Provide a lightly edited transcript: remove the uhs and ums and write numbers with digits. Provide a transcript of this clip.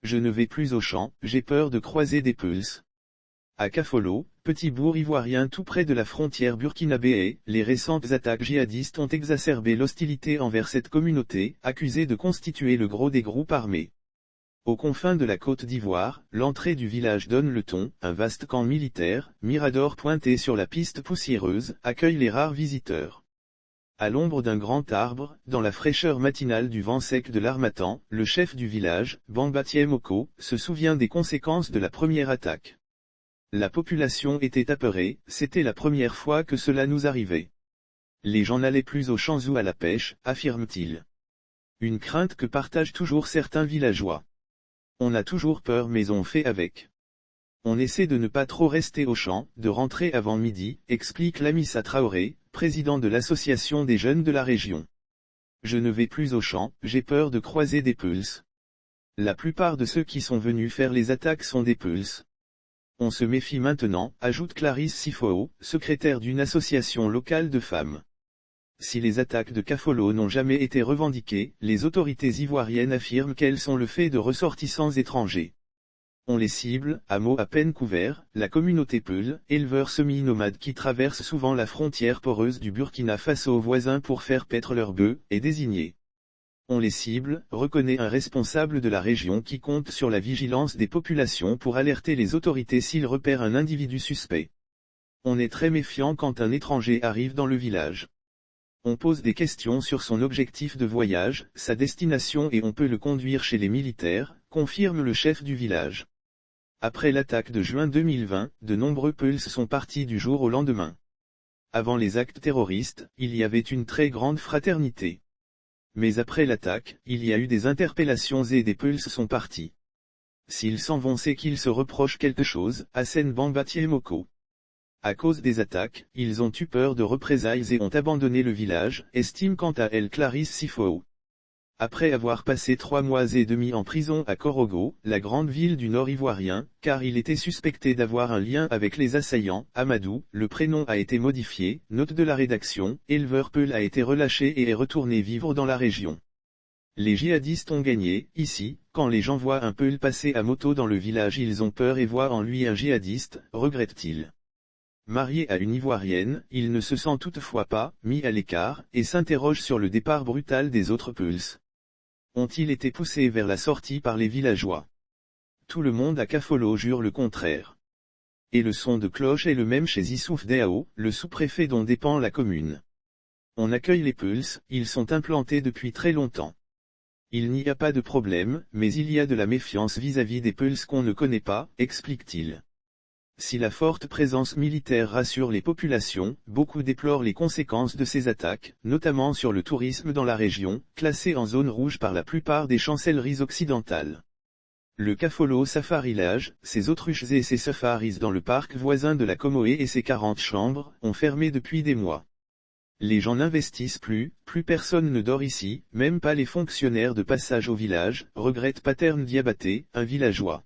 je ne vais plus au champ, j'ai peur de croiser des Peuls. À Kafolo, petit bourg ivoirien tout près de la frontière burkinabé, les récentes attaques djihadistes ont exacerbé l'hostilité envers cette communauté, accusée de constituer le gros des groupes armés. Aux confins de la Côte d'Ivoire, l'entrée du village donne le ton, un vaste camp militaire, mirador pointé sur la piste poussiéreuse, accueille les rares visiteurs. À l'ombre d'un grand arbre, dans la fraîcheur matinale du vent sec de l'harmattan, le chef du village, Bamba Tiemoko, se souvient des conséquences de la première attaque. La population était apeurée, c'était la première fois que cela nous arrivait. Les gens n'allaient plus aux champs ou à la pêche, affirme-t-il. Une crainte que partagent toujours certains villageois. On a toujours peur mais on fait avec. On essaie de ne pas trop rester au champ, de rentrer avant midi, explique Lamissa Traoré, président de l'association des jeunes de la région. Je ne vais plus au champ, j'ai peur de croiser des Peuls. La plupart de ceux qui sont venus faire les attaques sont des Peuls. On se méfie maintenant, ajoute Clarisse Sifo, secrétaire d'une association locale de femmes. Si les attaques de Kafolo n'ont jamais été revendiquées, les autorités ivoiriennes affirment qu'elles sont le fait de ressortissants étrangers. On les cible, hameaux à peine couverts, la communauté Peul, éleveurs semi-nomades qui traversent souvent la frontière poreuse du Burkina Faso voisin pour faire paître leurs bœufs, est désigné. On les cible, reconnaît un responsable de la région qui compte sur la vigilance des populations pour alerter les autorités s'il repère un individu suspect. On est très méfiant quand un étranger arrive dans le village. On pose des questions sur son objectif de voyage, sa destination et on peut le conduire chez les militaires, confirme le chef du village. Après l'attaque de juin 2020, de nombreux Peuls sont partis du jour au lendemain. Avant les actes terroristes, il y avait une très grande fraternité. Mais après l'attaque, il y a eu des interpellations et des Peuls sont partis. S'ils s'en vont c'est qu'ils se reprochent quelque chose, assène Bamba Tiemoko. À cause des attaques, ils ont eu peur de représailles et ont abandonné le village, estime quant à elle Clarisse Sifo. Après avoir passé 3 mois et demi en prison à Korogo, la grande ville du nord ivoirien, car il était suspecté d'avoir un lien avec les assaillants, Amadou, le prénom a été modifié, note de la rédaction, éleveur Peul a été relâché et est retourné vivre dans la région. Les djihadistes ont gagné, ici, quand les gens voient un Peul passer à moto dans le village ils ont peur et voient en lui un djihadiste, regrette-t-il. Marié à une Ivoirienne, il ne se sent toutefois pas mis à l'écart, et s'interroge sur le départ brutal des autres Peuls. Ont-ils été poussés vers la sortie par les villageois? Tout le monde à Kafolo jure le contraire. Et le son de cloche est le même chez Issouf Deao, le sous-préfet dont dépend la commune. On accueille les Peuls, ils sont implantés depuis très longtemps. Il n'y a pas de problème, mais il y a de la méfiance vis-à-vis des Peuls qu'on ne connaît pas, explique-t-il. Si la forte présence militaire rassure les populations, beaucoup déplorent les conséquences de ces attaques, notamment sur le tourisme dans la région, classée en zone rouge par la plupart des chancelleries occidentales. Le Kafolo Safari Lodge, ses autruches et ses safaris dans le parc voisin de la Comoé et ses 40 chambres, ont fermé depuis des mois. Les gens n'investissent plus personne ne dort ici, même pas les fonctionnaires de passage au village, regrette Paterne Diabaté, un villageois.